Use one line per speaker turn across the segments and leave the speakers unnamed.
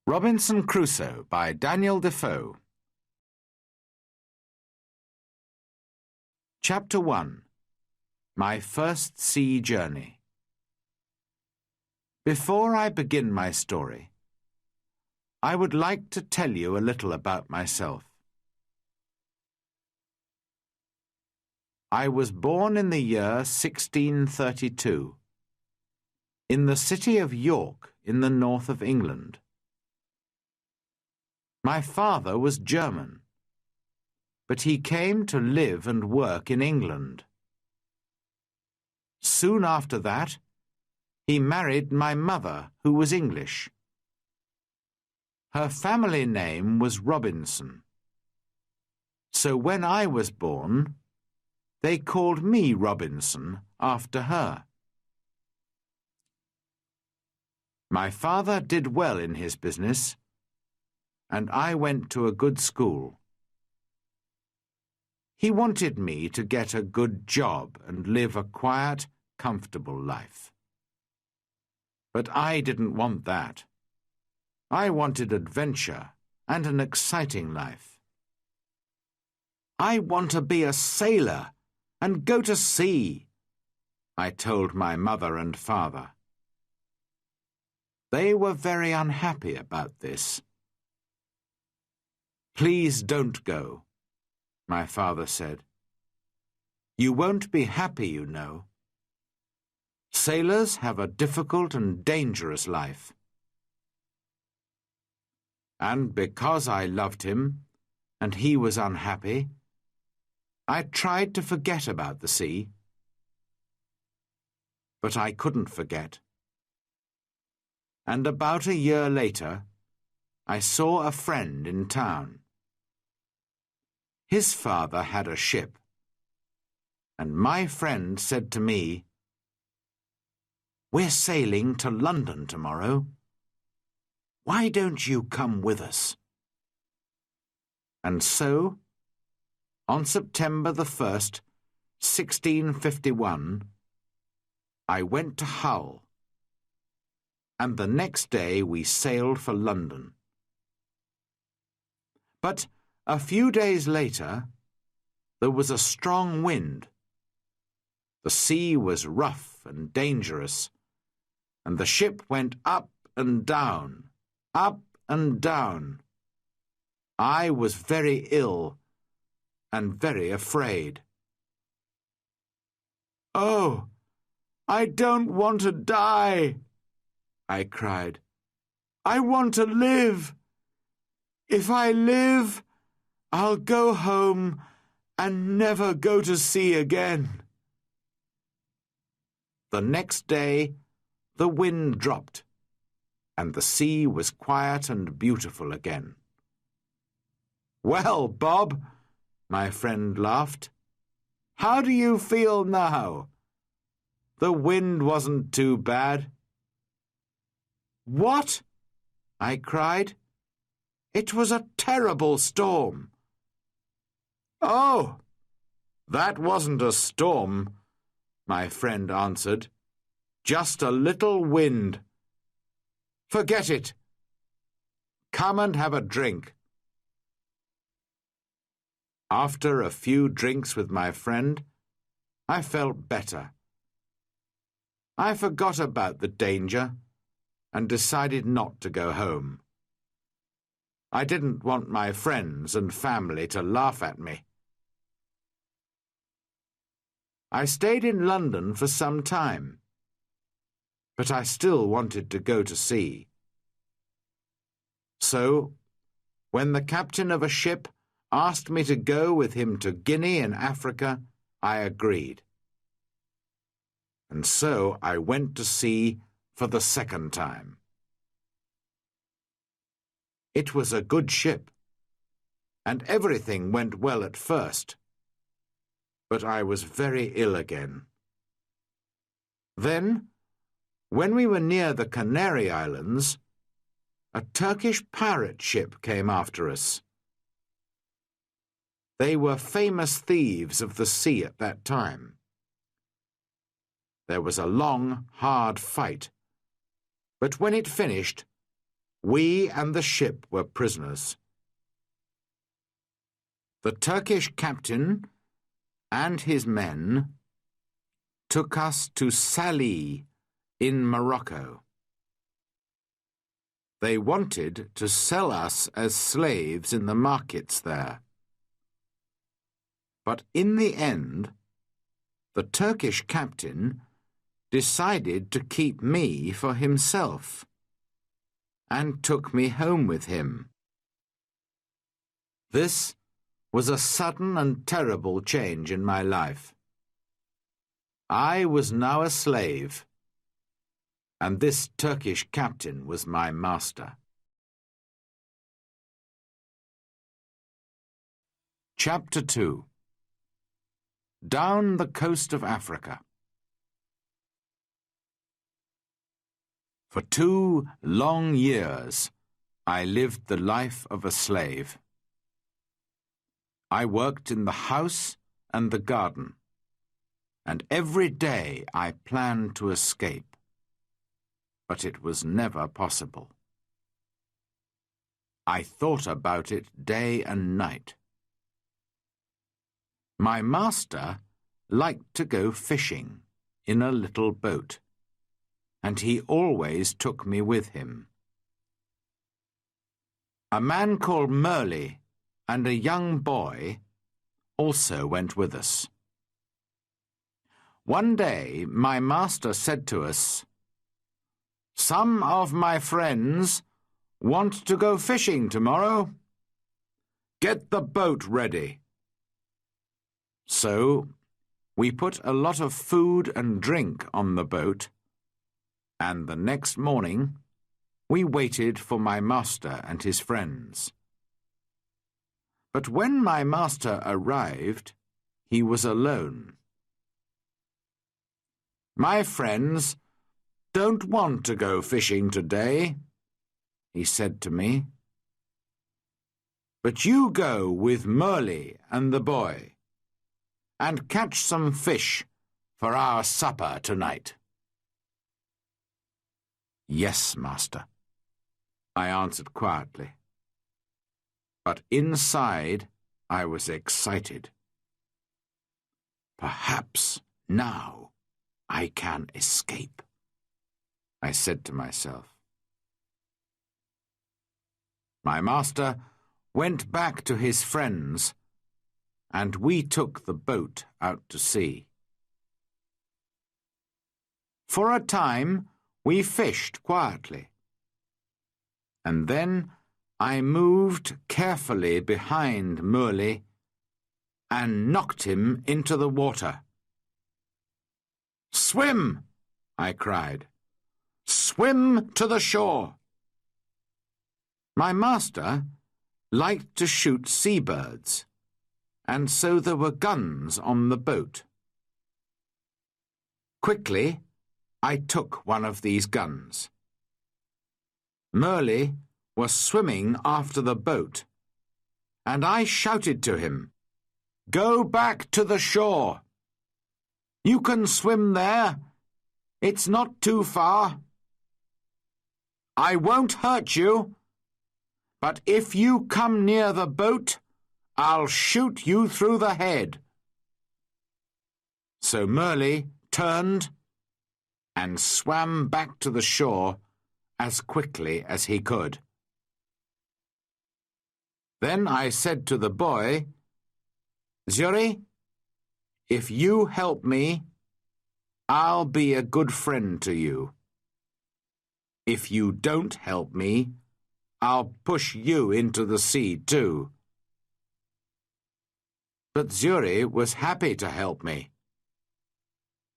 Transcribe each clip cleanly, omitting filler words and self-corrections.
Robinson Crusoe by Daniel Defoe. Chapter 1. My First Sea Journey. Before I begin my story, I would like to tell you a little about myself. I was born in the year 1632, in the city of York in the north of England. My father was German, but he came to live and work in England. Soon after that, he married my mother, who was English. Her family name was Robinson. So when I was born, they called me Robinson after her. My father did well in his business, and I went to a good school. He wanted me to get a good job and live a quiet, comfortable life. But I didn't want that. I wanted adventure and an exciting life. I want to be a sailor and go to sea, I told my mother and father. They were very unhappy about this. Please don't go, my father said. You won't be happy, you know. Sailors have a difficult and dangerous life. And because I loved him, and he was unhappy, I tried to forget about the sea. But I couldn't forget. And about a year later, I saw a friend in town. His father had a ship, and my friend said to me, "We're sailing to London tomorrow. Why don't you come with us?" And so, on September the 1st, 1651, I went to Hull, and the next day we sailed for London. But a few days later, there was a strong wind. The sea was rough and dangerous, and the ship went up and down, up and down. I was very ill and very afraid. "Oh, I don't want to die," I cried. "I want to live. If I live, I'll go home and never go to sea again." The next day, the wind dropped, and the sea was quiet and beautiful again. "Well, Bob," my friend laughed, "how do you feel now? The wind wasn't too bad." "What?" I cried. "It was a terrible storm." "Oh, that wasn't a storm," my friend answered. "Just a little wind. Forget it. Come and have a drink." After a few drinks with my friend, I felt better. I forgot about the danger and decided not to go home. I didn't want my friends and family to laugh at me. I stayed in London for some time, but I still wanted to go to sea. So, when the captain of a ship asked me to go with him to Guinea in Africa, I agreed. And so I went to sea for the second time. It was a good ship, and everything went well at first. But I was very ill again. Then, when we were near the Canary Islands, a Turkish pirate ship came after us. They were famous thieves of the sea at that time. There was a long, hard fight, but when it finished, We and the ship were prisoners. The Turkish captain and his men took us to Salih in Morocco. They wanted to sell us as slaves in the markets there. But in the end, the Turkish captain decided to keep me for himself and took me home with him. This was a sudden and terrible change in my life. I was now a slave, and this Turkish captain was my master. Chapter 2. Down the coast of Africa. For 2 long years, I lived the life of a slave. I worked in the house and the garden, and every day I planned to escape, but it was never possible. I thought about it day and night. My master liked to go fishing in a little boat, and he always took me with him. A man called Merle and a young boy also went with us. One day my master said to us, "Some of my friends want to go fishing tomorrow. Get the boat ready." So we put a lot of food and drink on the boat, and the next morning we waited for my master and his friends. But when my master arrived, he was alone. "My friends don't want to go fishing today," he said to me. "But you go with Merle and the boy, and catch some fish for our supper tonight." "Yes, master," I answered quietly. But inside I was excited. "Perhaps now I can escape," I said to myself. My master went back to his friends, and we took the boat out to sea. For a time we fished quietly, and then I moved carefully behind Merle and knocked him into the water. "Swim!" I cried. "Swim to the shore!" My master liked to shoot seabirds, and so there were guns on the boat. Quickly, I took one of these guns. Merle was swimming after the boat, and I shouted to him, "Go back to the shore. You can swim there. It's not too far. I won't hurt you, but if you come near the boat, I'll shoot you through the head." So Merle turned and swam back to the shore as quickly as he could. Then I said to the boy, "Zuri, if you help me, I'll be a good friend to you. If you don't help me, I'll push you into the sea too." But Zuri was happy to help me.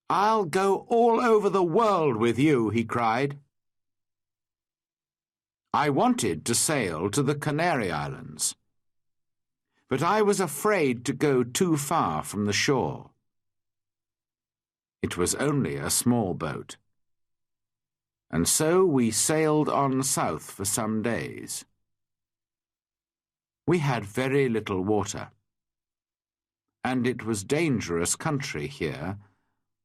"I'll go all over the world with you," he cried. I wanted to sail to the Canary Islands, but I was afraid to go too far from the shore. It was only a small boat, and so we sailed on south for some days. We had very little water, and it was dangerous country here,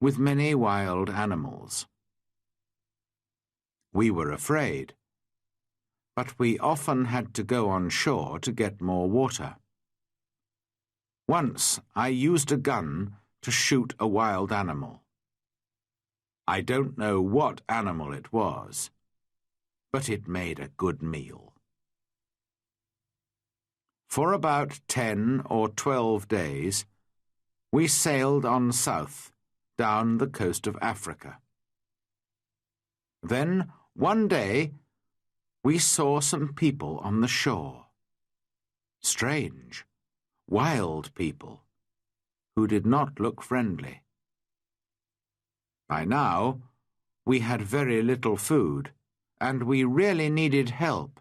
with many wild animals. We were afraid, but we often had to go on shore to get more water. Once I used a gun to shoot a wild animal. I don't know what animal it was, but it made a good meal. For about 10 or 12 days, we sailed on south, down the coast of Africa. Then, one day, we saw some people on the shore. Strange, wild people, who did not look friendly. By now, we had very little food, and we really needed help.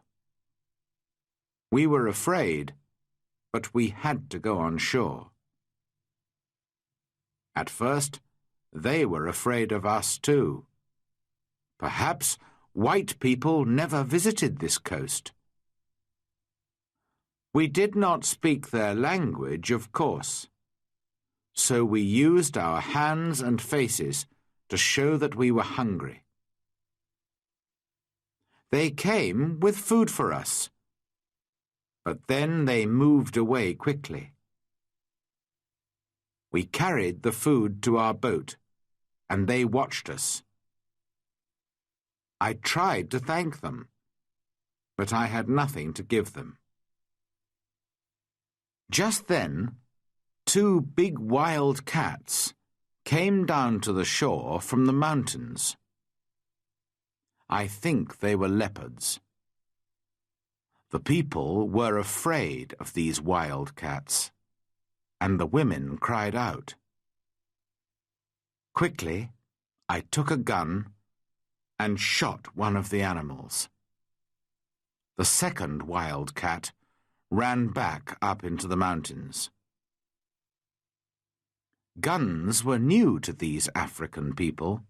We were afraid, but we had to go on shore. At first, they were afraid of us too. Perhaps white people never visited this coast. We did not speak their language, of course, so we used our hands and faces to show that we were hungry. They came with food for us, but then they moved away quickly. We carried the food to our boat, and they watched us. I tried to thank them, but I had nothing to give them. Just then, 2 big wild cats came down to the shore from the mountains. I think they were leopards. The people were afraid of these wild cats, and the women cried out. Quickly, I took a gun and shot one of the animals. The second wild cat ran back up into the mountains. Guns were new to these African people,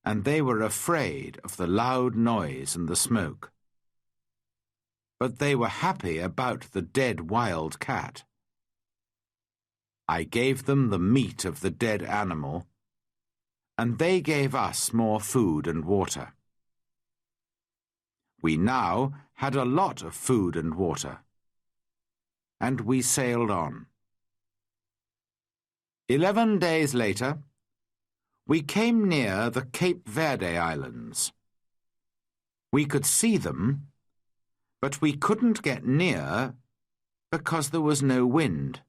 and they were afraid of the loud noise and the smoke. But they were happy about the dead wild cat. I gave them the meat of the dead animal, and they gave us more food and water. We now had a lot of food and water, and we sailed on. 11 days later, we came near the Cape Verde Islands. We could see them, but we couldn't get near because there was no wind.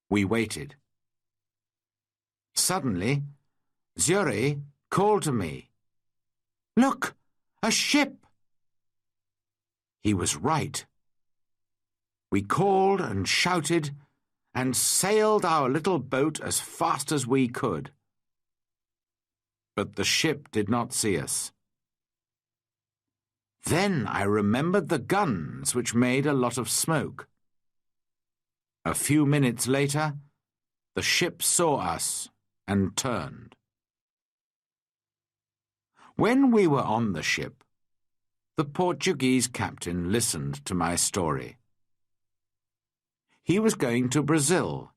We waited. Suddenly, Zuri called to me, "Look, a ship!" He was right. We called and shouted and sailed our little boat as fast as we could. But the ship did not see us. Then I remembered the guns which made a lot of smoke. A few minutes later, the ship saw us and turned. When we were on the ship, the Portuguese captain listened to my story. He was going to Brazil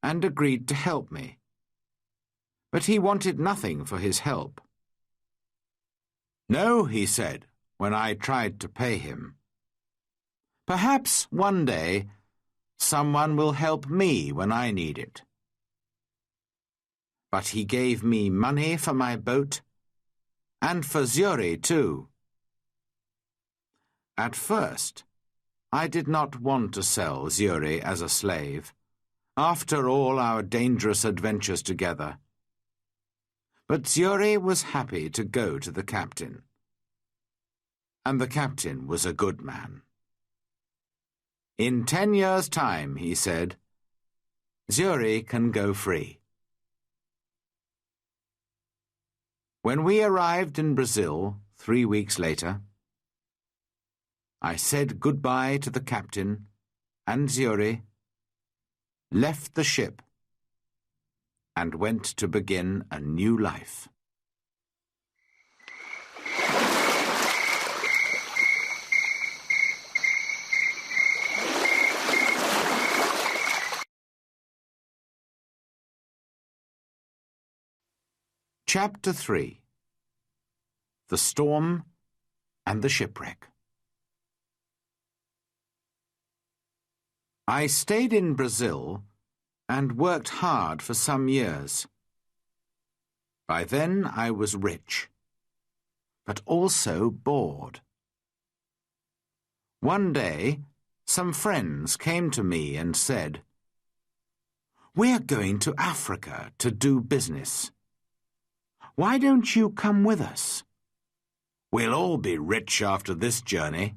and agreed to help me, but he wanted nothing for his help. "No," he said, when I tried to pay him. "Perhaps one day someone will help me when I need it." But he gave me money for my boat and for Zuri too. At first, I did not want to sell Zuri as a slave, after all our dangerous adventures together. But Zuri was happy to go to the captain. And the captain was a good man. "In 10 years' time," he said, "Zuri can go free." When we arrived in Brazil 3 weeks later, I said goodbye to the captain and Zuri, left the ship, and went to begin a new life. Chapter 3. The Storm and the shipwreck. I stayed in Brazil and worked hard for some years. By then I was rich, but also bored. One day, some friends came to me and said, "We're going to Africa to do business. Why don't you come with us? We'll all be rich after this journey."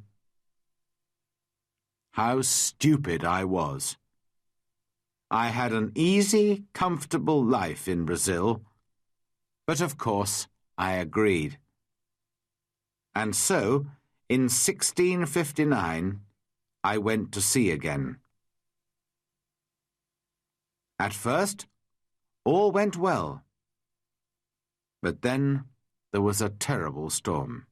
How stupid I was. I had an easy, comfortable life in Brazil, but of course I agreed. And so, in 1659, I went to sea again. At first, all went well. But then there was a terrible storm.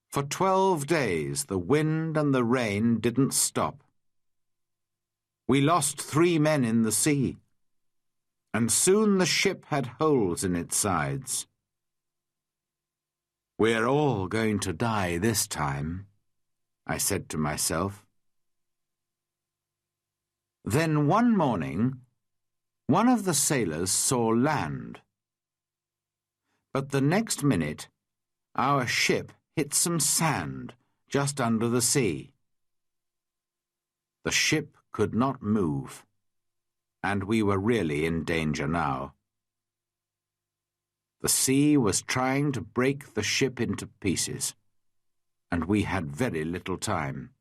For 12 days the wind and the rain didn't stop. We lost 3 men in the sea, and soon the ship had holes in its sides. "We're all going to die this time," I said to myself. Then one morning, one of the sailors saw land. But the next minute, our ship hit some sand just under the sea. The ship could not move, and we were really in danger now. The sea was trying to break the ship into pieces, and we had very little time.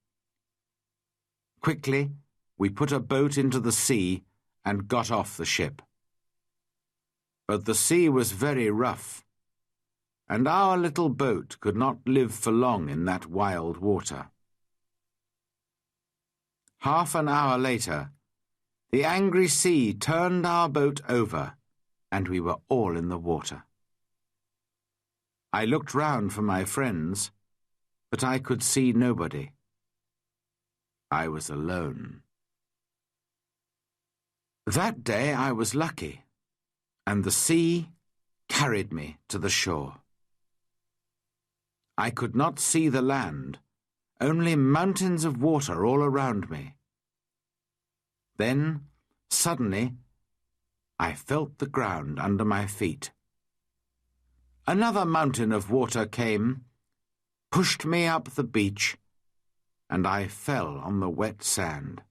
Quickly, we put a boat into the sea and got off the ship. But the sea was very rough, and our little boat could not live for long in that wild water. Half an hour later, the angry sea turned our boat over, and we were all in the water. I looked round for my friends, but I could see nobody. I was alone. That day I was lucky, and the sea carried me to the shore. I could not see the land, only mountains of water all around me. Then, suddenly, I felt the ground under my feet. Another mountain of water came, pushed me up the beach, and I fell on the wet sand.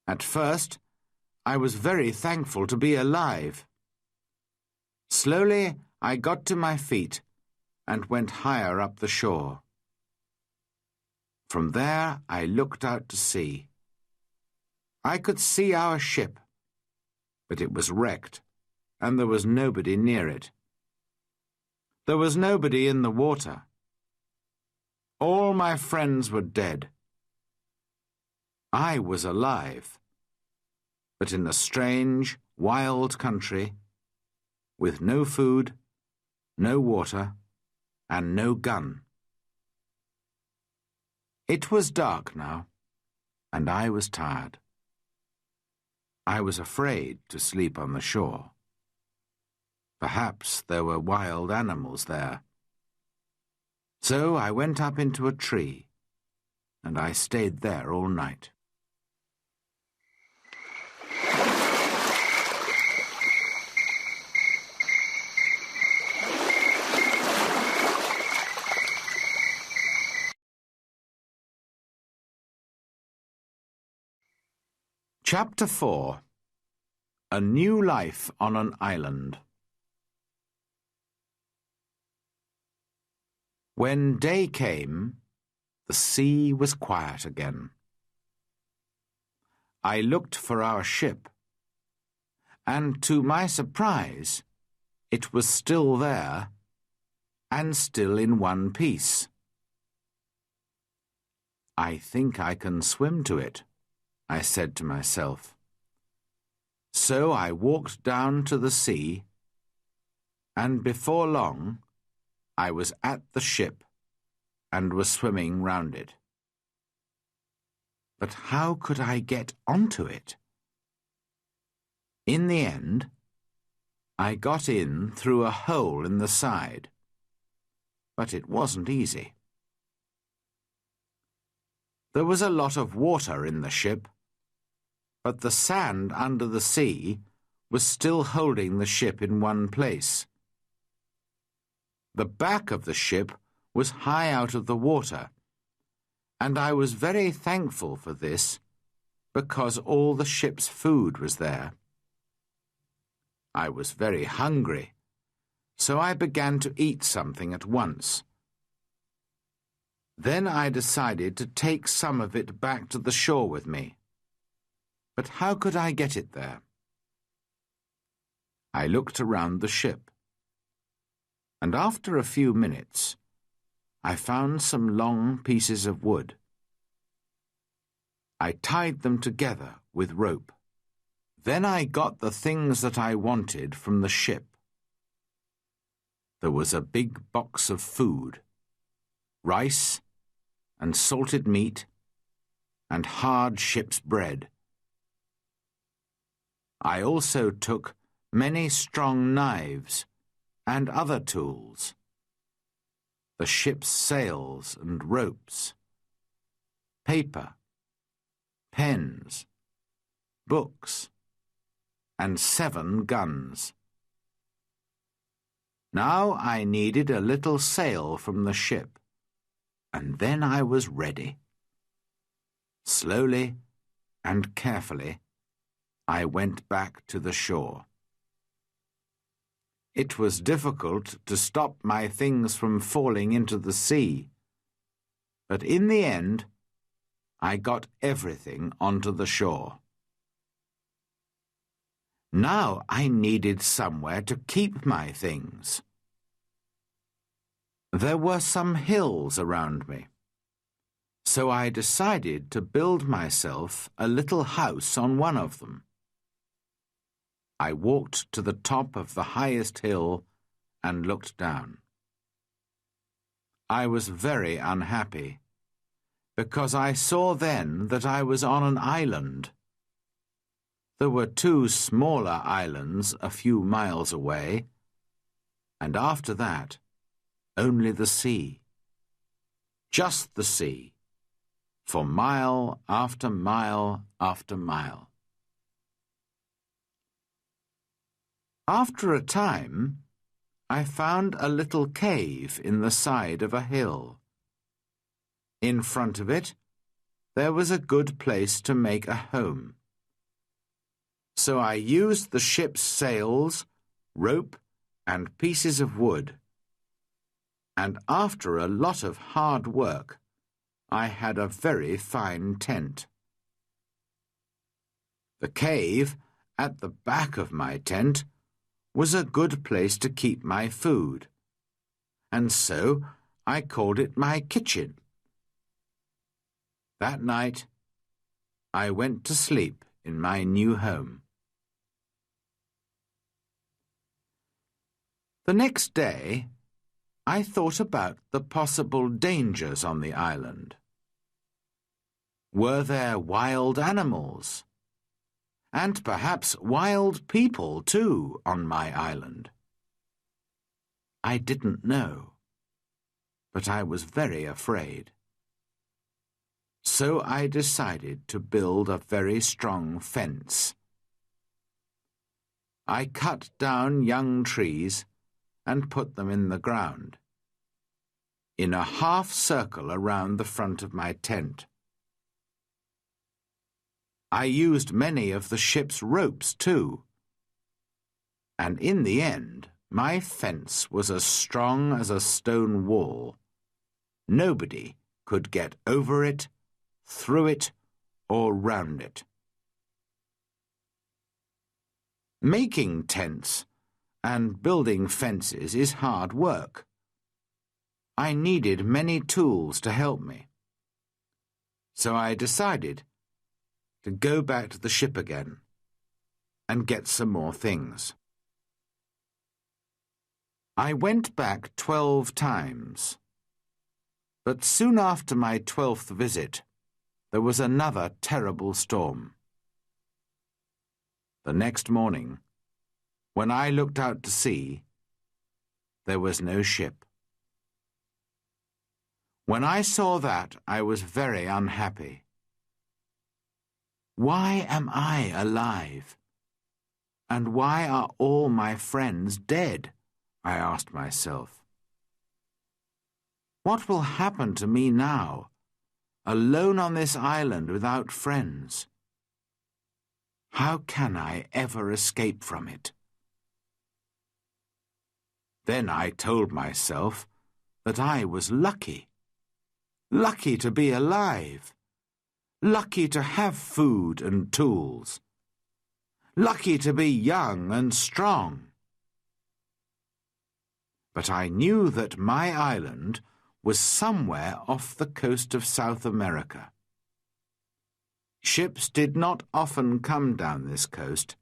At first, I was very thankful to be alive. Slowly, I got to my feet and went higher up the shore. From there, I looked out to sea. I could see our ship, but it was wrecked, and there was nobody near it. There was nobody in the water. All my friends were dead. I was alive, but in a strange, wild country, with no food, no water, and no gun. It was dark now, and I was tired. I was afraid to sleep on the shore. Perhaps there were wild animals there. So I went up into a tree, and I stayed there all night. Chapter 4. A New Life on an Island. When day came, the sea was quiet again. I looked for our ship, and to my surprise, it was still there, and still in one piece. "I think I can swim to it," I said to myself. So I walked down to the sea, and before long I was at the ship and was swimming round it. But how could I get onto it? In the end, I got in through a hole in the side, but it wasn't easy. There was a lot of water in the ship, but the sand under the sea was still holding the ship in one place. The back of the ship was high out of the water, and I was very thankful for this because all the ship's food was there. I was very hungry, so I began to eat something at once. Then I decided to take some of it back to the shore with me. But how could I get it there? I looked around the ship, and after a few minutes, I found some long pieces of wood. I tied them together with rope. Then I got the things that I wanted from the ship. There was a big box of food, rice and salted meat and hard ship's bread. I also took many strong knives and other tools, the ship's sails and ropes, paper, pens, books, and 7 guns. Now I needed a little sail from the ship, and then I was ready. Slowly and carefully, I went back to the shore. It was difficult to stop my things from falling into the sea, but in the end, I got everything onto the shore. Now I needed somewhere to keep my things. There were some hills around me, so I decided to build myself a little house on one of them. I walked to the top of the highest hill and looked down. I was very unhappy, because I saw then that I was on an island. There were 2 smaller islands a few miles away, and after that, only the sea. Just the sea, for mile after mile after mile. After a time, I found a little cave in the side of a hill. In front of it, there was a good place to make a home. So I used the ship's sails, rope, and pieces of wood. And after a lot of hard work, I had a very fine tent. The cave at the back of my tent was a good place to keep my food, and so I called it my kitchen. That night, I went to sleep in my new home. The next day, I thought about the possible dangers on the island. Were there wild animals? And perhaps wild people, too, on my island? I didn't know, but I was very afraid. So I decided to build a very strong fence. I cut down young trees and put them in the ground, in a half circle around the front of my tent. I used many of the ship's ropes too, and in the end my fence was as strong as a stone wall. Nobody could get over it, through it, or round it. Making tents and building fences is hard work. I needed many tools to help me. So I decided to go back to the ship again and get some more things. I went back 12 times, but soon after my 12th visit, there was another terrible storm. The next morning, when I looked out to sea, there was no ship. When I saw that, I was very unhappy. Why am I alive? And why are all my friends dead? I asked myself. What will happen to me now, alone on this island without friends? How can I ever escape from it? Then I told myself that I was lucky. Lucky to be alive. Lucky to have food and tools. Lucky to be young and strong. But I knew that my island was somewhere off the coast of South America. Ships did not often come down this coast,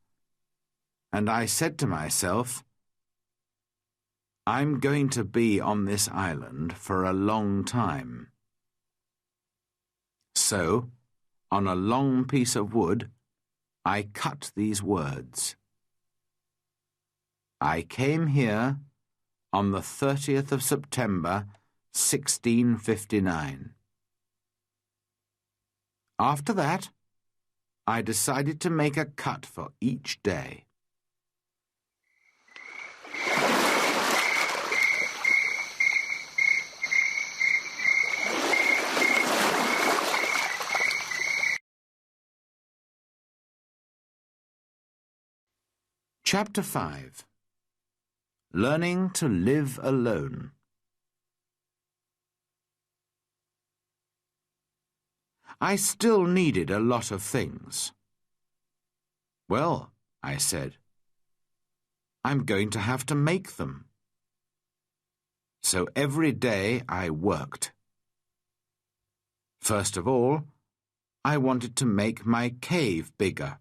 and I said to myself, I'm going to be on this island for a long time. So, on a long piece of wood, I cut these words. I came here on the 30th of September, 1659. After that, I decided to make a cut for each day. Chapter 5. Learning to live alone. I still needed a lot of things. Well, I said, I'm going to have to make them. So every day I worked. First of all, I wanted to make my cave bigger.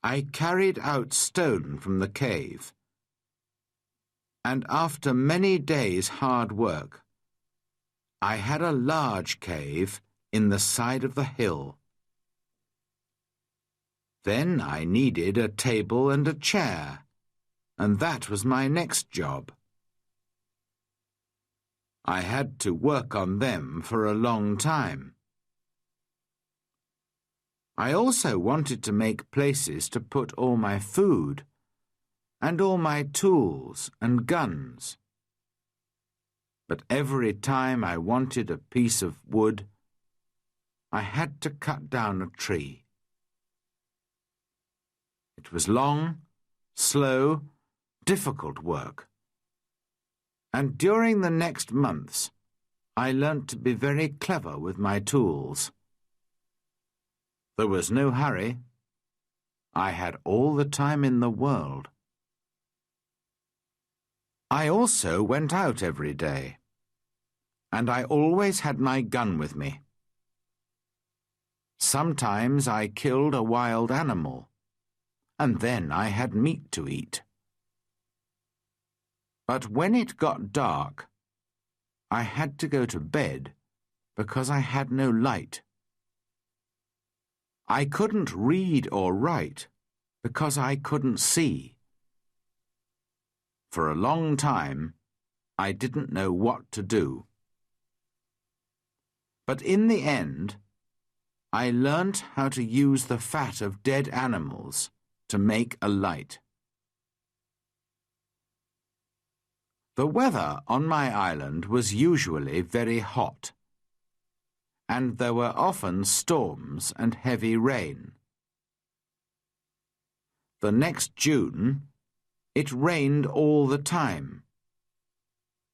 I carried out stone from the cave, and after many days' hard work, I had a large cave in the side of the hill. Then I needed a table and a chair, and that was my next job. I had to work on them for a long time. I also wanted to make places to put all my food and all my tools and guns. But every time I wanted a piece of wood, I had to cut down a tree. It was long, slow, difficult work. And during the next months, I learnt to be very clever with my tools. There was no hurry. I had all the time in the world. I also went out every day, and I always had my gun with me. Sometimes I killed a wild animal, and then I had meat to eat. But when it got dark, I had to go to bed because I had no light. I couldn't read or write because I couldn't see. For a long time, I didn't know what to do. But in the end, I learnt how to use the fat of dead animals to make a light. The weather on my island was usually very hot, and there were often storms and heavy rain. The next June, it rained all the time,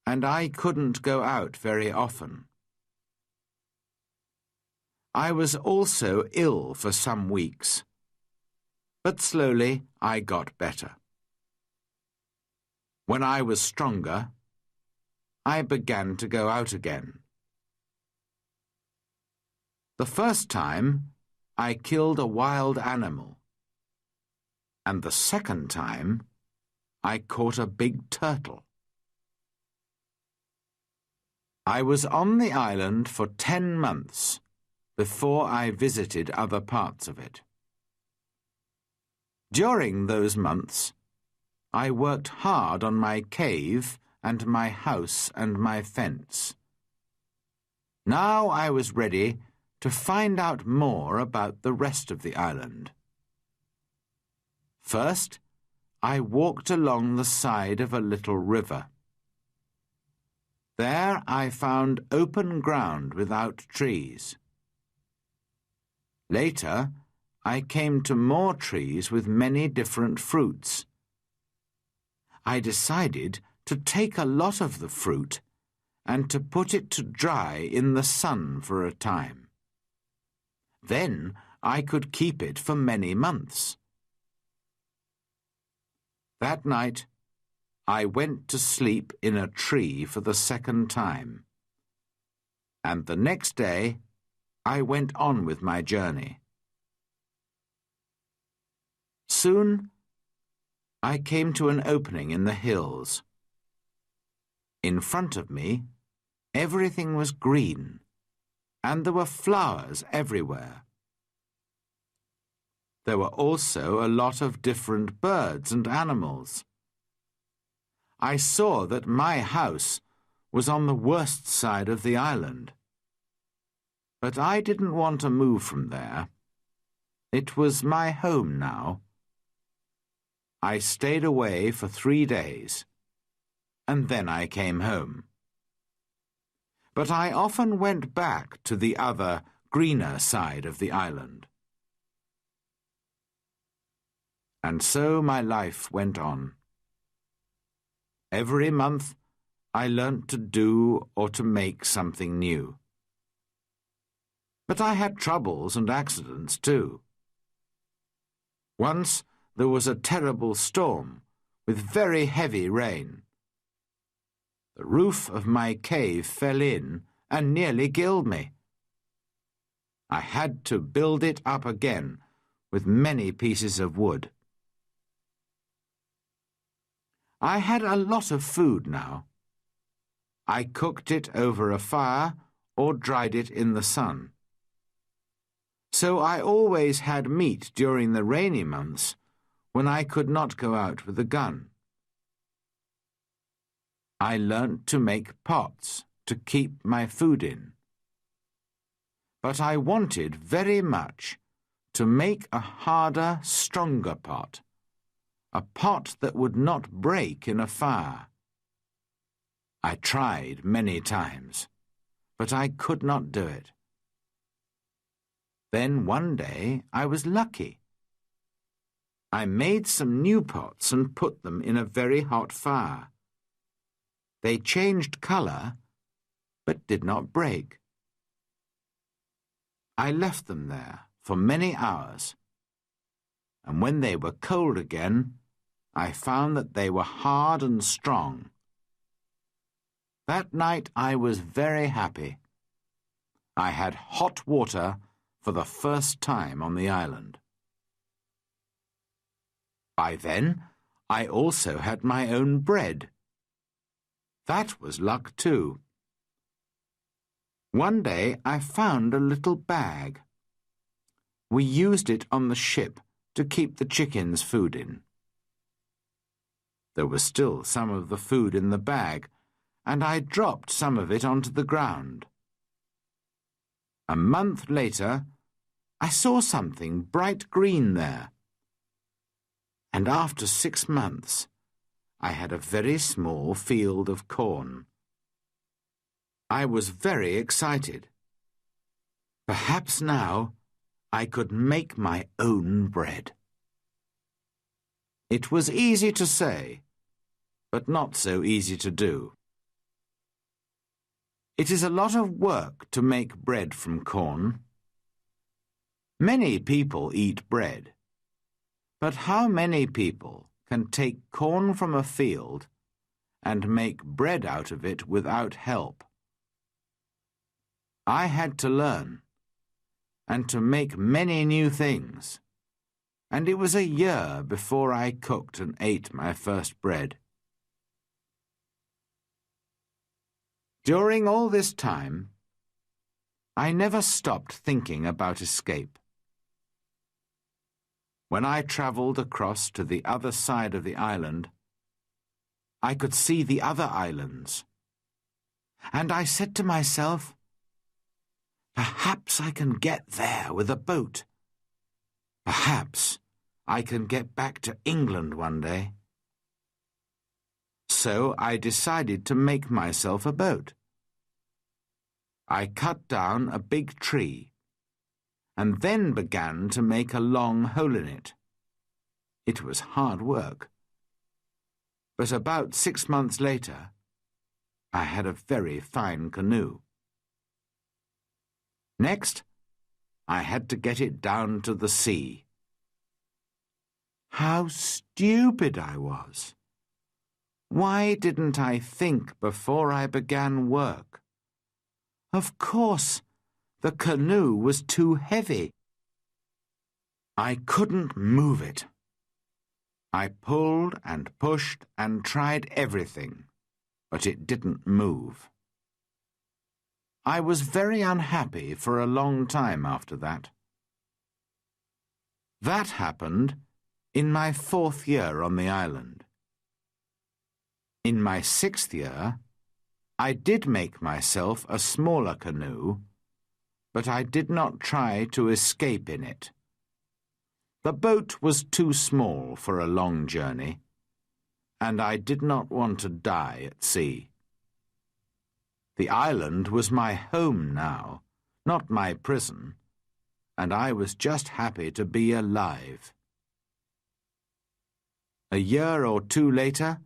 and I couldn't go out very often. I was also ill for some weeks, but slowly I got better. When I was stronger, I began to go out again. The first time, I killed a wild animal, and the second time, I caught a big turtle. I was on the island for 10 months before I visited other parts of it. During those months, I worked hard on my cave and my house and my fence. Now I was ready to find out more about the rest of the island. First, I walked along the side of a little river. There I found open ground without trees. Later, I came to more trees with many different fruits. I decided to take a lot of the fruit and to put it to dry in the sun for a time. Then I could keep it for many months. That night, I went to sleep in a tree for the second time, and the next day I went on with my journey. Soon, I came to an opening in the hills. In front of me, everything was green, and there were flowers everywhere. There were also a lot of different birds and animals. I saw that my house was on the worst side of the island. But I didn't want to move from there. It was my home now. I stayed away for 3 days, and then I came home. But I often went back to the other, greener side of the island. And so my life went on. Every month I learnt to do or to make something new. But I had troubles and accidents too. Once there was a terrible storm with very heavy rain. The roof of my cave fell in and nearly killed me. I had to build it up again with many pieces of wood. I had a lot of food now. I cooked it over a fire or dried it in the sun. So I always had meat during the rainy months when I could not go out with a gun. I learnt to make pots to keep my food in. But I wanted very much to make a harder, stronger pot, a pot that would not break in a fire. I tried many times, but I could not do it. Then one day I was lucky. I made some new pots and put them in a very hot fire. They changed colour, but did not break. I left them there for many hours, and when they were cold again, I found that they were hard and strong. That night I was very happy. I had hot water for the first time on the island. By then, I also had my own bread. That was luck too. One day I found a little bag. We used it on the ship to keep the chickens' food in. There was still some of the food in the bag, and I dropped some of it onto the ground. A month later, I saw something bright green there. And after 6 months, I had a very small field of corn. I was very excited. Perhaps now I could make my own bread. It was easy to say, but not so easy to do. It is a lot of work to make bread from corn. Many people eat bread, but how many people can take corn from a field and make bread out of it without help? I had to learn, and to make many new things, and it was a year before I cooked and ate my first bread. During all this time, I never stopped thinking about escape. When I travelled across to the other side of the island, I could see the other islands, and I said to myself, Perhaps I can get there with a boat. Perhaps I can get back to England one day. So I decided to make myself a boat. I cut down a big tree and then began to make a long hole in it. It was hard work. But about 6 months later, I had a very fine canoe. Next, I had to get it down to the sea. How stupid I was! Why didn't I think before I began work? Of course, the canoe was too heavy. I couldn't move it. I pulled and pushed and tried everything, but it didn't move. I was very unhappy for a long time after that. That happened in my 4th year on the island. In my 6th year, I did make myself a smaller canoe, but I did not try to escape in it. The boat was too small for a long journey, and I did not want to die at sea. The island was my home now, not my prison, and I was just happy to be alive. A year or 2 later,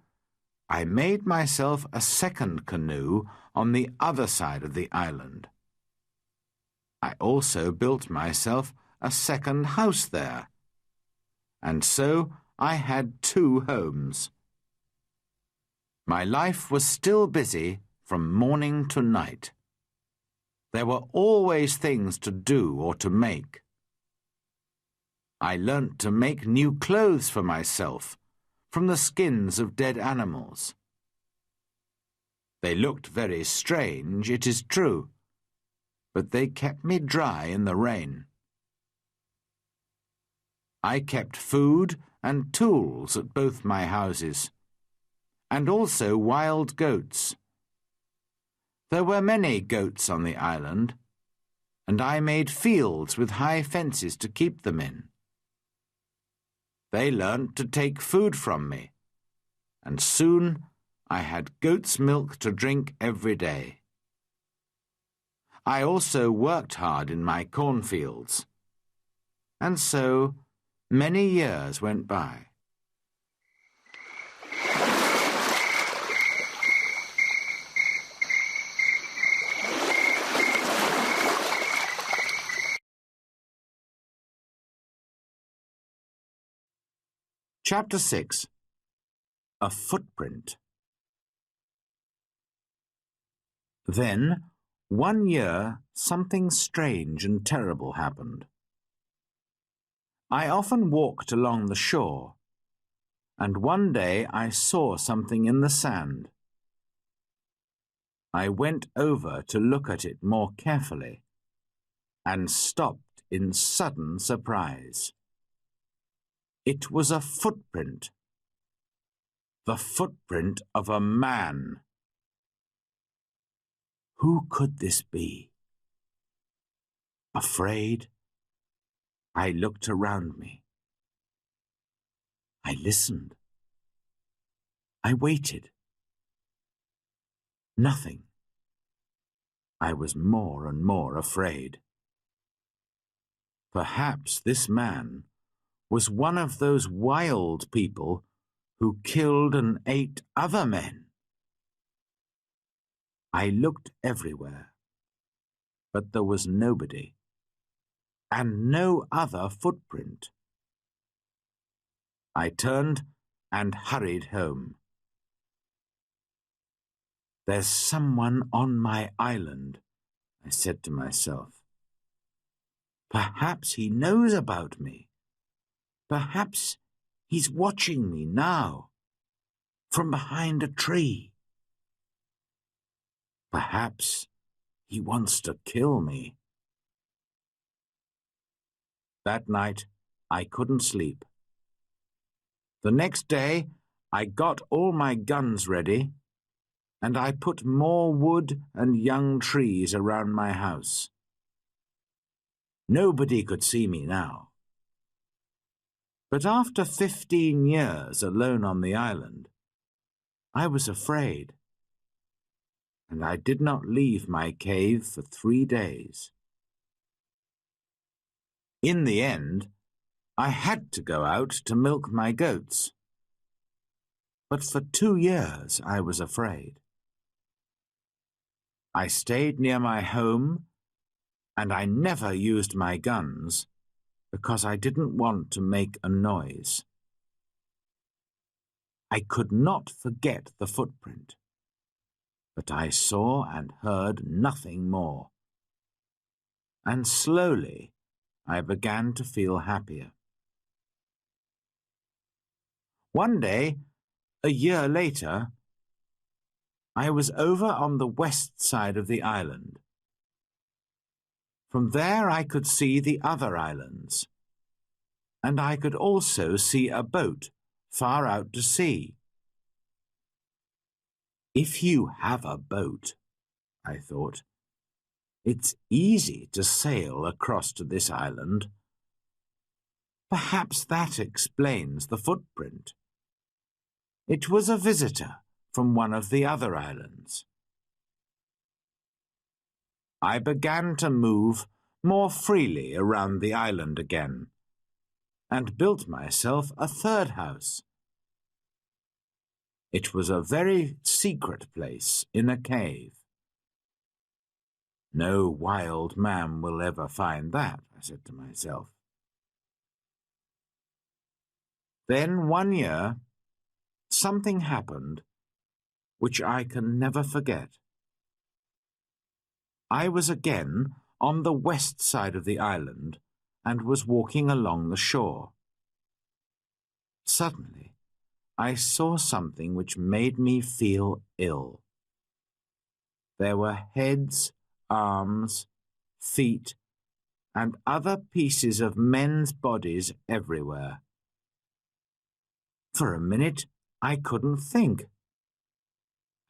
I made myself a second canoe on the other side of the island. I also built myself a second house there, and so I had 2 homes. My life was still busy from morning to night. There were always things to do or to make. I learnt to make new clothes for myself from the skins of dead animals. They looked very strange, it is true, but they kept me dry in the rain. I kept food and tools at both my houses, and also wild goats. There were many goats on the island, and I made fields with high fences to keep them in. They learnt to take food from me, and soon I had goat's milk to drink every day. I also worked hard in my cornfields, and so many years went by. Chapter 6. A Footprint. Then, one year, something strange and terrible happened. I often walked along the shore, and one day I saw something in the sand. I went over to look at it more carefully, and stopped in sudden surprise. It was a footprint. The footprint of a man. Who could this be? Afraid, I looked around me. I listened. I waited. Nothing. I was more and more afraid. Perhaps this man was one of those wild people who killed and ate other men. I looked everywhere, but there was nobody, and no other footprint. I turned and hurried home. There's someone on my island, I said to myself. Perhaps he knows about me. Perhaps he's watching me now, from behind a tree. Perhaps he wants to kill me. That night, I couldn't sleep. The next day, I got all my guns ready, and I put more wood and young trees around my house. Nobody could see me now. But after 15 years alone on the island, I was afraid, and I did not leave my cave for 3 days. In the end, I had to go out to milk my goats. But for 2 years I was afraid. I stayed near my home, and I never used my guns because I didn't want to make a noise. I could not forget the footprint, but I saw and heard nothing more. And slowly I began to feel happier. One day, a year later, I was over on the west side of the island. From there I could see the other islands, and I could also see a boat far out to sea. If you have a boat, I thought, it's easy to sail across to this island. Perhaps that explains the footprint. It was a visitor from one of the other islands. I began to move more freely around the island again, and built myself a third house. It was a very secret place in a cave. No wild man will ever find that, I said to myself. Then one year, something happened which I can never forget. I was again on the west side of the island and was walking along the shore. Suddenly, I saw something which made me feel ill. There were heads, arms, feet, and other pieces of men's bodies everywhere. For a minute, I couldn't think,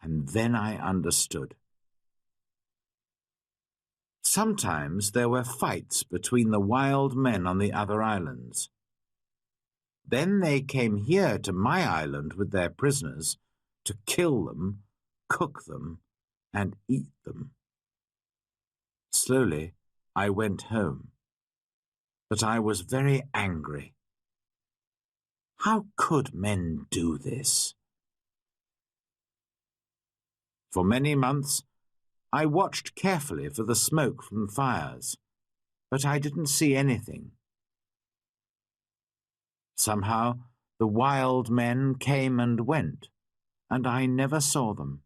and then I understood. Sometimes there were fights between the wild men on the other islands. Then they came here to my island with their prisoners to kill them, cook them, and eat them. Slowly, I went home, but I was very angry. How could men do this? For many months, I watched carefully for the smoke from fires, but I didn't see anything. Somehow, the wild men came and went, and I never saw them.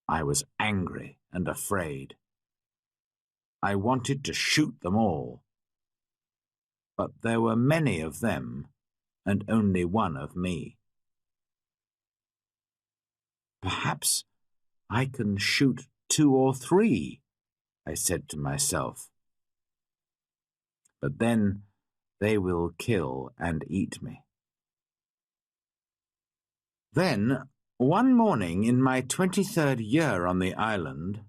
I was angry and afraid. I wanted to shoot them all. But there were many of them, and only one of me. Perhaps I can shoot 2 or 3, I said to myself. But then they will kill and eat me. Then, one morning in my 23rd year on the island,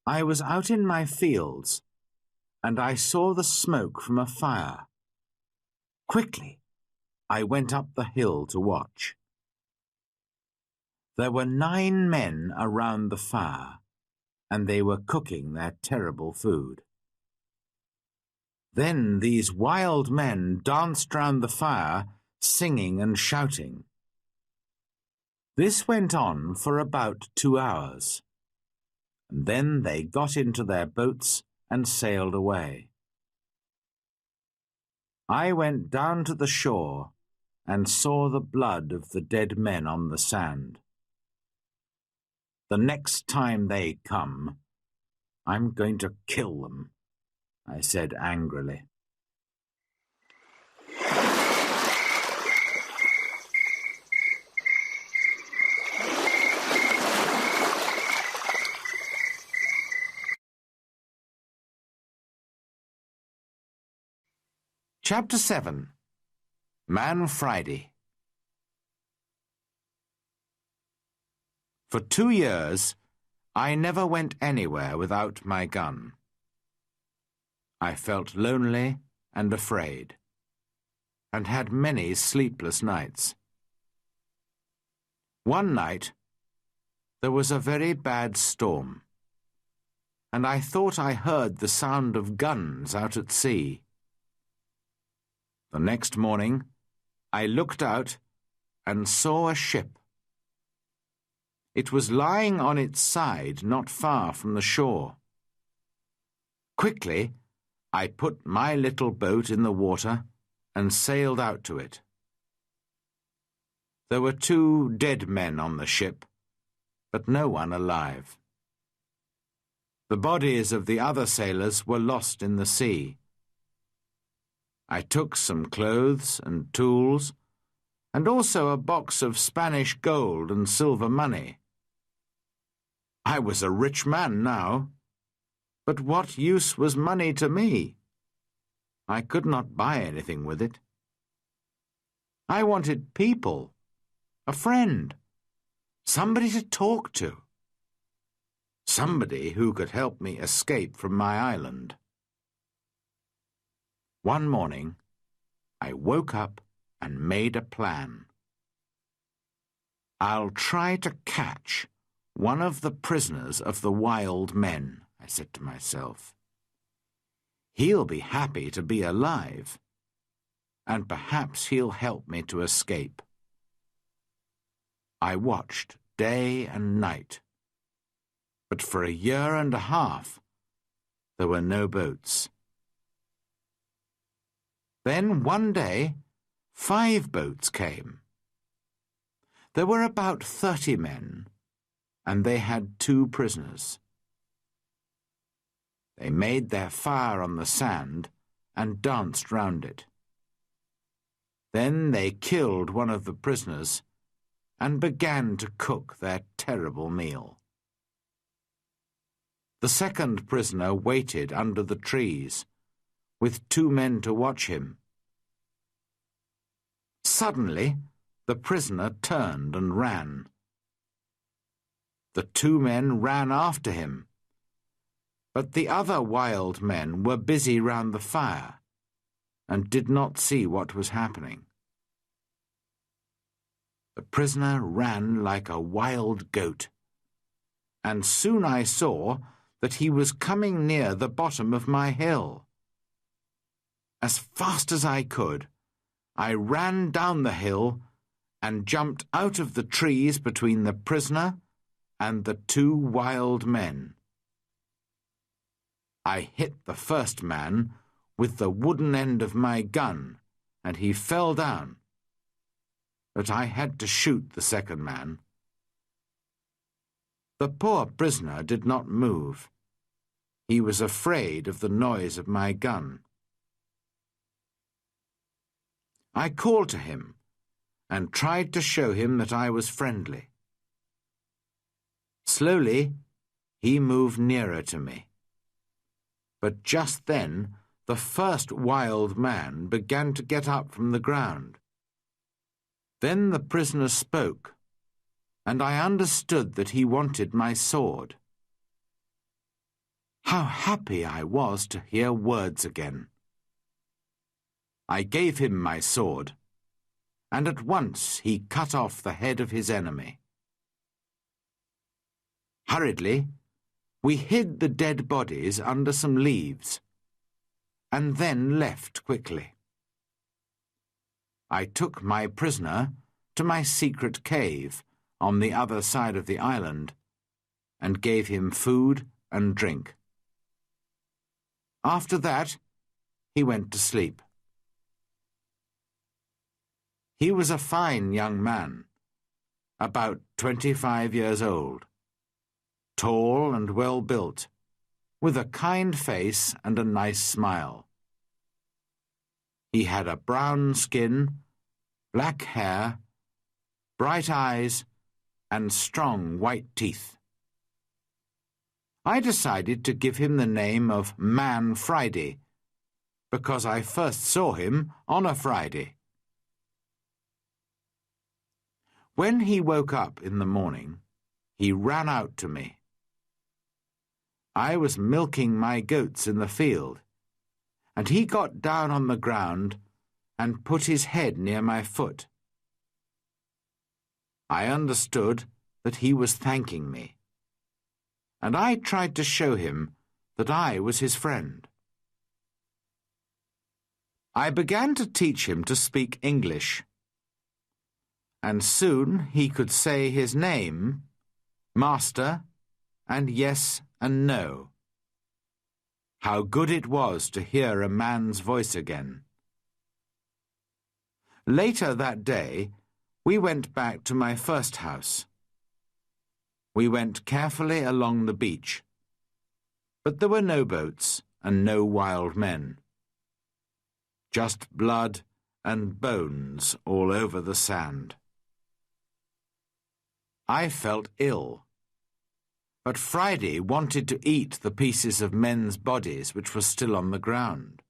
I was out in my fields, and I saw the smoke from a fire. Quickly, I went up the hill to watch. There were 9 men around the fire, and they were cooking their terrible food. Then these wild men danced round the fire, singing and shouting. This went on for about 2 hours, and then they got into their boats and sailed away. I went down to the shore and saw the blood of the dead men on the sand. The next time they come, I'm going to kill them, I said angrily. Chapter 7. Man Friday. For 2 years, I never went anywhere without my gun. I felt lonely and afraid, and had many sleepless nights. One night, there was a very bad storm, and I thought I heard the sound of guns out at sea. The next morning, I looked out and saw a ship. It was lying on its side not far from the shore. Quickly, I put my little boat in the water and sailed out to it. There were 2 dead men on the ship, but no one alive. The bodies of the other sailors were lost in the sea. I took some clothes and tools, and also a box of Spanish gold and silver money. I was a rich man now, but what use was money to me? I could not buy anything with it. I wanted people, a friend, somebody to talk to, somebody who could help me escape from my island. One morning, I woke up and made a plan. I'll try to catch one of the prisoners of the wild men, I said to myself. He'll be happy to be alive, and perhaps he'll help me to escape. I watched day and night, but for 1.5 years there were no boats. Then one day 5 boats came. There were about 30 men, and they had 2 prisoners. They made their fire on the sand and danced round it. Then they killed one of the prisoners and began to cook their terrible meal. The second prisoner waited under the trees, with 2 men to watch him. Suddenly, the prisoner turned and ran. The 2 men ran after him, but the other wild men were busy round the fire and did not see what was happening. The prisoner ran like a wild goat, and soon I saw that he was coming near the bottom of my hill. As fast as I could, I ran down the hill and jumped out of the trees between the prisoner and the 2 wild men. I hit the first man with the wooden end of my gun, and he fell down. But I had to shoot the second man. The poor prisoner did not move. He was afraid of the noise of my gun. I called to him and tried to show him that I was friendly. Slowly, he moved nearer to me. But just then, the first wild man began to get up from the ground. Then the prisoner spoke, and I understood that he wanted my sword. How happy I was to hear words again. I gave him my sword, and at once he cut off the head of his enemy. Hurriedly, we hid the dead bodies under some leaves, and then left quickly. I took my prisoner to my secret cave on the other side of the island, and gave him food and drink. After that, he went to sleep. He was a fine young man, about 25 years old, tall and well-built, with a kind face and a nice smile. He had a brown skin, black hair, bright eyes, and strong white teeth. I decided to give him the name of Man Friday, because I first saw him on a Friday. When he woke up in the morning, he ran out to me. I was milking my goats in the field, and he got down on the ground and put his head near my foot. I understood that he was thanking me, and I tried to show him that I was his friend. I began to teach him to speak English, and soon he could say his name, Master, and yes and no. How good it was to hear a man's voice again. Later that day, we went back to my first house. We went carefully along the beach, but there were no boats and no wild men. Just blood and bones all over the sand. I felt ill, but Friday wanted to eat the pieces of men's bodies which were still on the ground.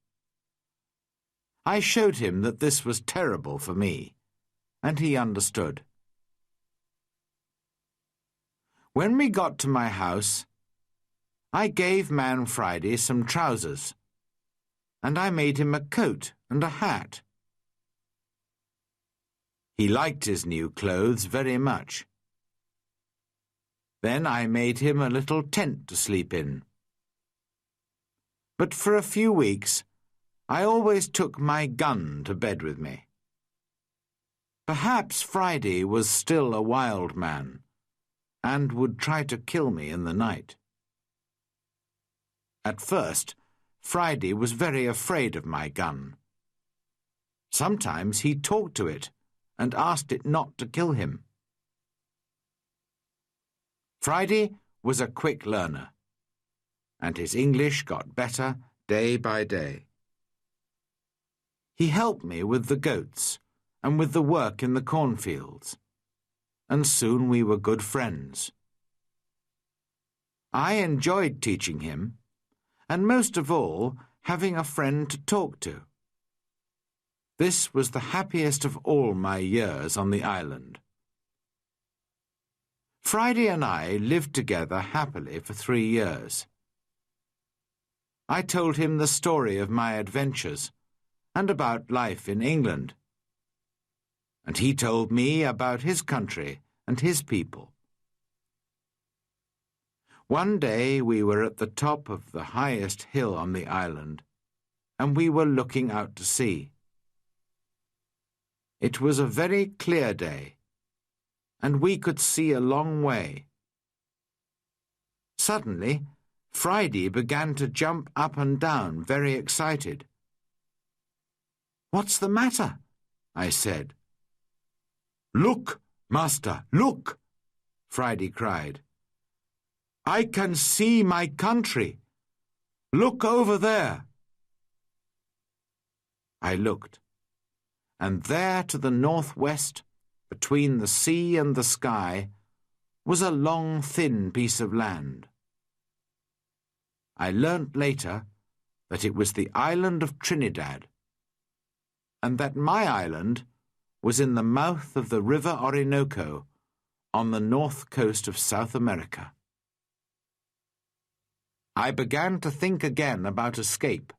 I showed him that this was terrible for me, and he understood. When we got to my house, I gave Man Friday some trousers, and I made him a coat and a hat. He liked his new clothes very much. Then I made him a little tent to sleep in. But for a few weeks, I always took my gun to bed with me. Perhaps Friday was still a wild man, and would try to kill me in the night. At first, Friday was very afraid of my gun. Sometimes he talked to it and asked it not to kill him. Friday was a quick learner, and his English got better day by day. He helped me with the goats and with the work in the cornfields, and soon we were good friends. I enjoyed teaching him, and most of all, having a friend to talk to. This was the happiest of all my years on the island. Friday and I lived together happily for 3 years. I told him the story of my adventures and about life in England, and he told me about his country and his people. One day we were at the top of the highest hill on the island, and we were looking out to sea. It was a very clear day, and we could see a long way. Suddenly, Friday began to jump up and down, very excited. "What's the matter?" I said. "Look, Master, look!" Friday cried. "I can see my country. Look over there." I looked, and there to the northwest, between the sea and the sky, was a long, thin piece of land. I learnt later that it was the island of Trinidad, and that my island was in the mouth of the river Orinoco on the north coast of South America. I began to think again about escape.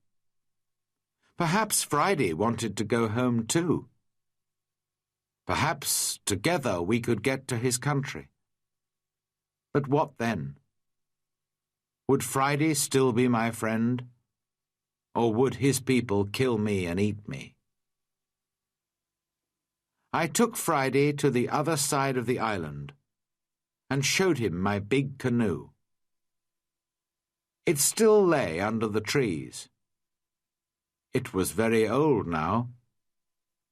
Perhaps Friday wanted to go home too. Perhaps together we could get to his country. But what then? Would Friday still be my friend? Or would his people kill me and eat me? I took Friday to the other side of the island and showed him my big canoe. It still lay under the trees. It was very old now,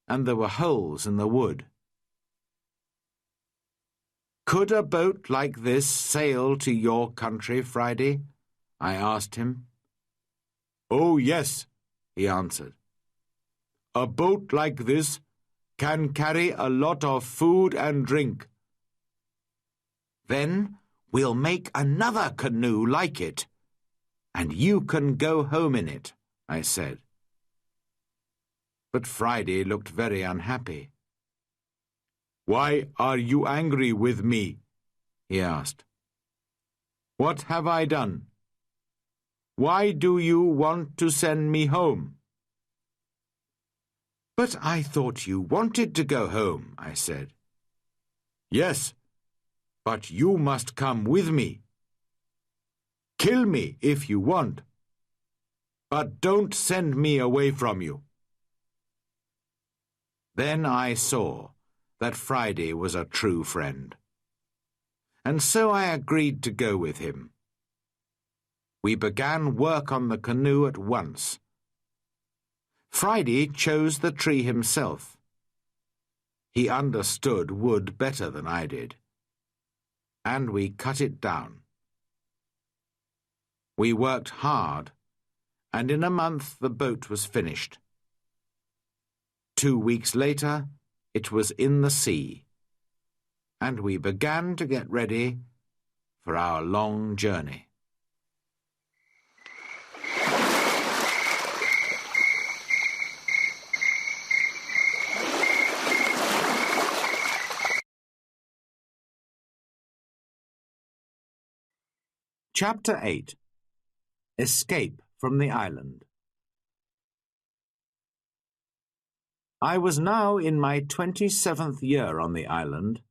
and there were holes in the wood. "Could a boat like this sail to your country, Friday?" I asked him. "Oh, yes," he answered. "A boat like this can carry a lot of food and drink." "Then we'll make another canoe like it, and you can go home in it," I said. But Friday looked very unhappy. "Why are you angry with me?" he asked. "What have I done?" Why do you want to send me home?" "But I thought you wanted to go home," I said. "Yes, but you must come with me. Kill me if you want, but don't send me away from you." Then I saw that Friday was a true friend, and so I agreed to go with him. We began work on the canoe at once. Friday chose the tree himself. He understood wood better than I did, and we cut it down. We worked hard, and in a month the boat was finished. 2 weeks later, it was in the sea, and we began to get ready for our long journey. Chapter 8. Escape from the Island. I was now in my 27th year on the island,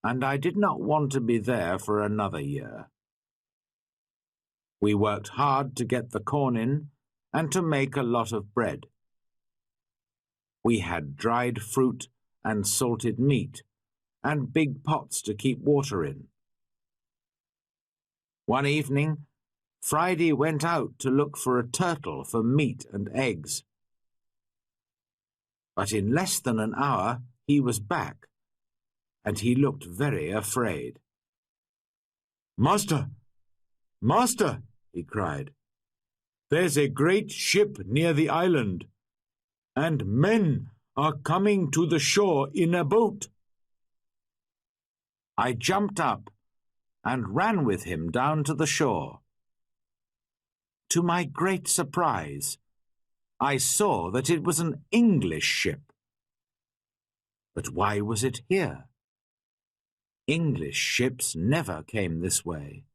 and I did not want to be there for another year. We worked hard to get the corn in and to make a lot of bread. We had dried fruit and salted meat and big pots to keep water in. One evening, Friday went out to look for a turtle for meat and eggs. But in less than an hour he was back, and he looked very afraid. "Master! Master!" he cried. "There's a great ship near the island, and men are coming to the shore in a boat." I jumped up and ran with him down to the shore. To my great surprise, I saw that it was an English ship. But why was it here? English ships never came this way.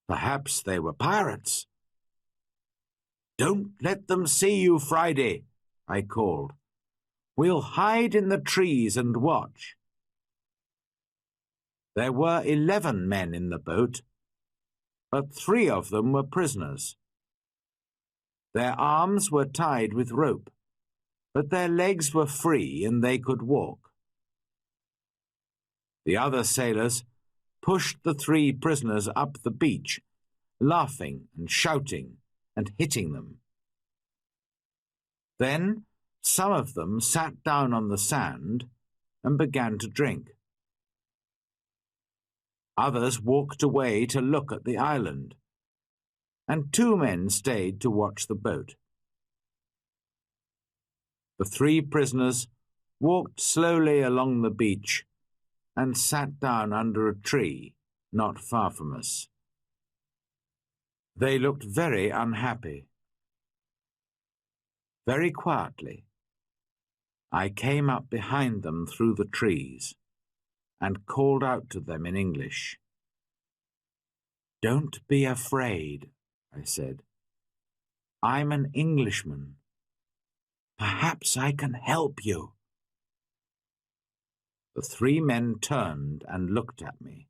Perhaps they were pirates. "Don't let them see you, Friday," I called. "We'll hide in the trees and watch." There were 11 men in the boat, but 3 of them were prisoners. Their arms were tied with rope, but their legs were free and they could walk. The other sailors pushed the 3 prisoners up the beach, laughing and shouting and hitting them. Then some of them sat down on the sand and began to drink. Others walked away to look at the island, and 2 men stayed to watch the boat. The 3 prisoners walked slowly along the beach and sat down under a tree not far from us. They looked very unhappy. Very quietly, I came up behind them through the trees and called out to them in English. "Don't be afraid," I said. "I'm an Englishman. Perhaps I can help you." The 3 men turned and looked at me.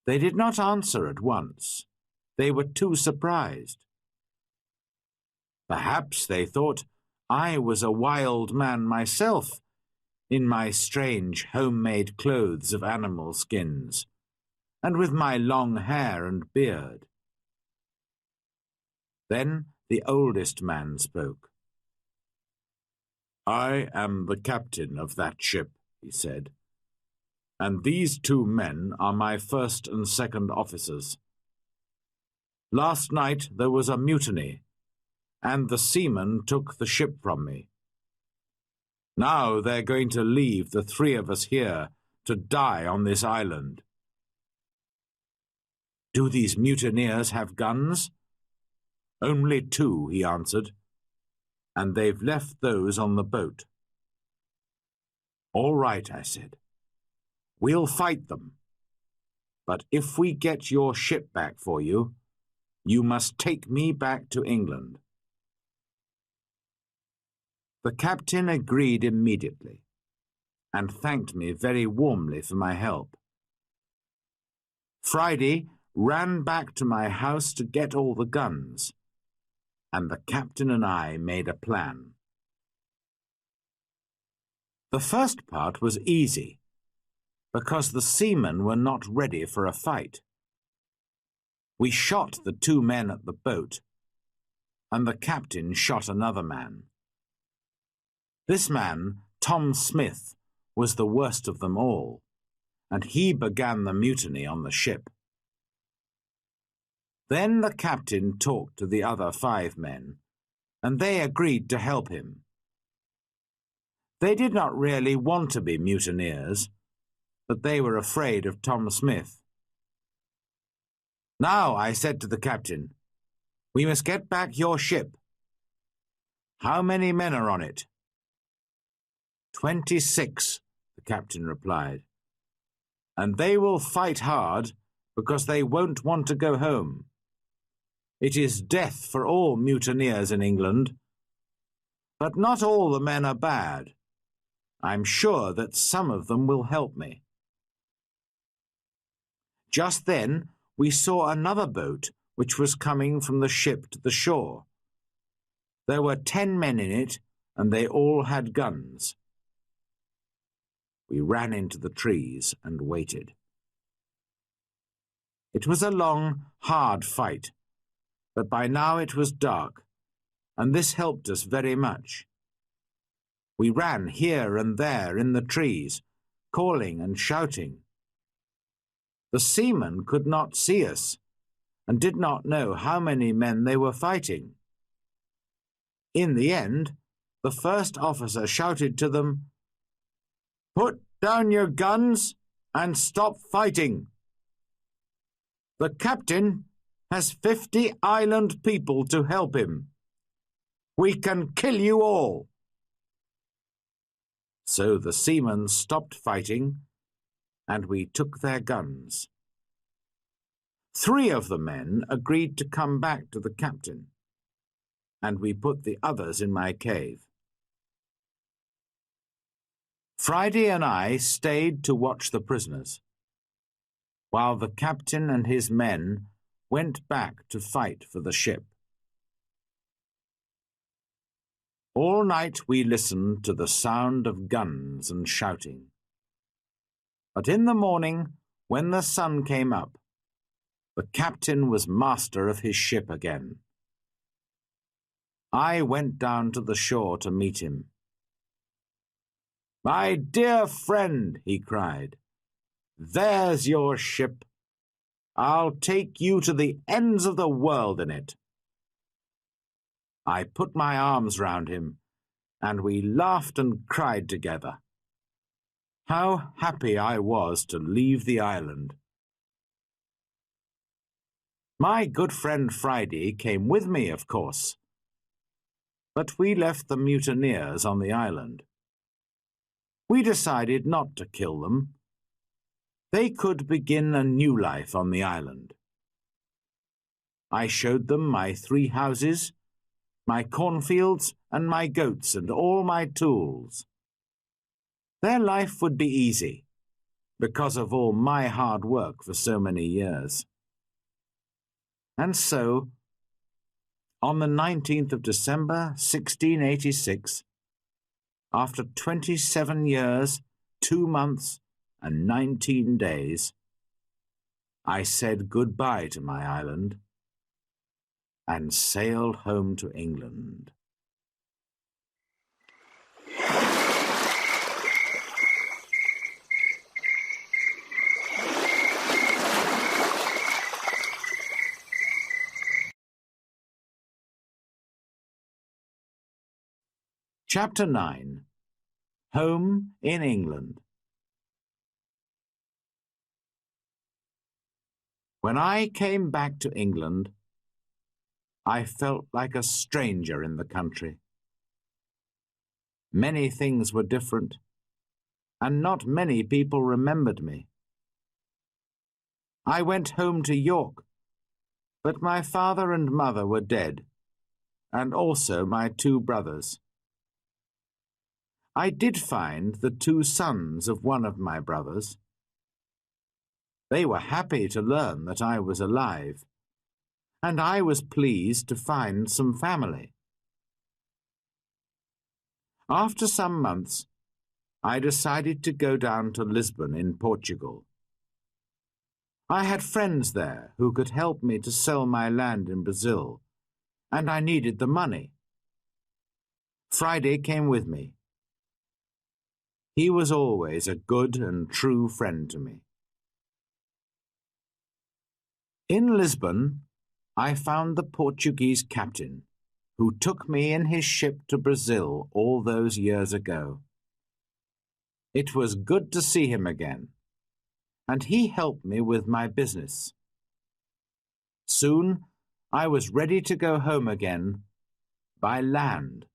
They did not answer at once. They were too surprised. Perhaps they thought I was a wild man myself, in my strange homemade clothes of animal skins, and with my long hair and beard. Then the oldest man spoke. "I am the captain of that ship," he said, "and these 2 men are my first and second officers. Last night there was a mutiny, and the seamen took the ship from me. Now they're going to leave the 3 of us here to die on this island." "Do these mutineers have guns?" "Only 2, he answered, "and they've left those on the boat." "All right," I said. "We'll fight them." But if we get your ship back for you, you must take me back to England." The captain agreed immediately and thanked me very warmly for my help. Friday ran back to my house to get all the guns, and the captain and I made a plan. The first part was easy, because the seamen were not ready for a fight. We shot the 2 men at the boat, and the captain shot another man. This man, Tom Smith, was the worst of them all, and he began the mutiny on the ship. Then the captain talked to the other 5 men, and they agreed to help him. They did not really want to be mutineers, but they were afraid of Tom Smith. "Now," I said to the captain, "we must get back your ship. How many men are on it?" 26, the captain replied, "and they will fight hard because they won't want to go home. It is death for all mutineers in England. But not all the men are bad. I'm sure that some of them will help me." Just then we saw another boat which was coming from the ship to the shore. There were 10 men in it, and they all had guns. We ran into the trees and waited. It was a long, hard fight, but by now it was dark, and this helped us very much. We ran here and there in the trees, calling and shouting. The seamen could not see us, and did not know how many men they were fighting. In the end, the first officer shouted to them, "Put down your guns and stop fighting. The captain has 50 island people to help him. We can kill you all." So the seamen stopped fighting, and we took their guns. 3 of the men agreed to come back to the captain, and we put the others in my cave. Friday and I stayed to watch the prisoners, while the captain and his men went back to fight for the ship. All night we listened to the sound of guns and shouting. But in the morning, when the sun came up, the captain was master of his ship again. I went down to the shore to meet him. "My dear friend," he cried, "there's your ship. I'll take you to the ends of the world in it." I put my arms round him, and we laughed and cried together. How happy I was to leave the island. My good friend Friday came with me, of course, but we left the mutineers on the island. We decided not to kill them. They could begin a new life on the island. I showed them my 3 houses, my cornfields, and my goats, and all my tools. Their life would be easy, because of all my hard work for so many years. And so, on the 19th of December, 1686, after 27 years, 2 months, and 19 days, I said goodbye to my island and sailed home to England. Chapter 9. Home in England. When I came back to England, I felt like a stranger in the country. Many things were different, and not many people remembered me. I went home to York, but my father and mother were dead, and also my 2 brothers. I did find the 2 sons of one of my brothers. They were happy to learn that I was alive, and I was pleased to find some family. After some months, I decided to go down to Lisbon in Portugal. I had friends there who could help me to sell my land in Brazil, and I needed the money. Friday came with me. He was always a good and true friend to me. In Lisbon, I found the Portuguese captain, who took me in his ship to Brazil all those years ago. It was good to see him again, and he helped me with my business. Soon I was ready to go home again by land.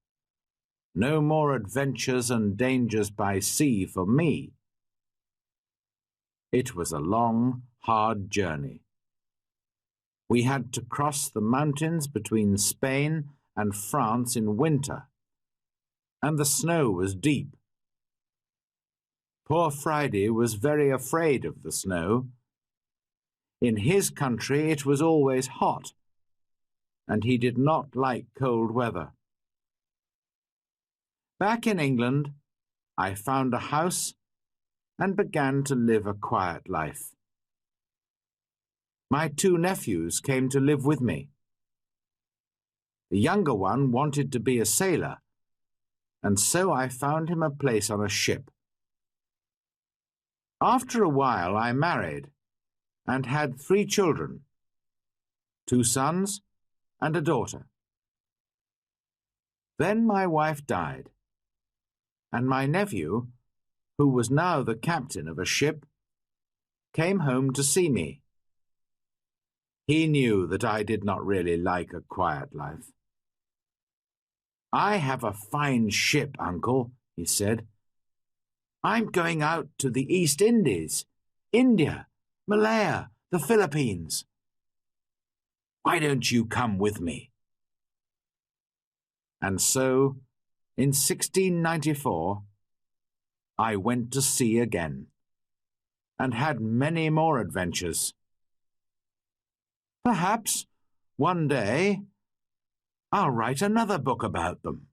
No more adventures and dangers by sea for me. It was a long, hard journey. We had to cross the mountains between Spain and France in winter, and the snow was deep. Poor Friday was very afraid of the snow. In his country it was always hot, and he did not like cold weather. Back in England, I found a house and began to live a quiet life. My 2 nephews came to live with me. The younger one wanted to be a sailor, and so I found him a place on a ship. After a while I married and had 3 children, 2 sons and a daughter. Then my wife died, and my nephew, who was now the captain of a ship, came home to see me. He knew that I did not really like a quiet life. "I have a fine ship, Uncle," he said. "I'm going out to the East Indies, India, Malaya, the Philippines. Why don't you come with me?" And so, in 1694, I went to sea again, and had many more adventures. Perhaps, one day, I'll write another book about them.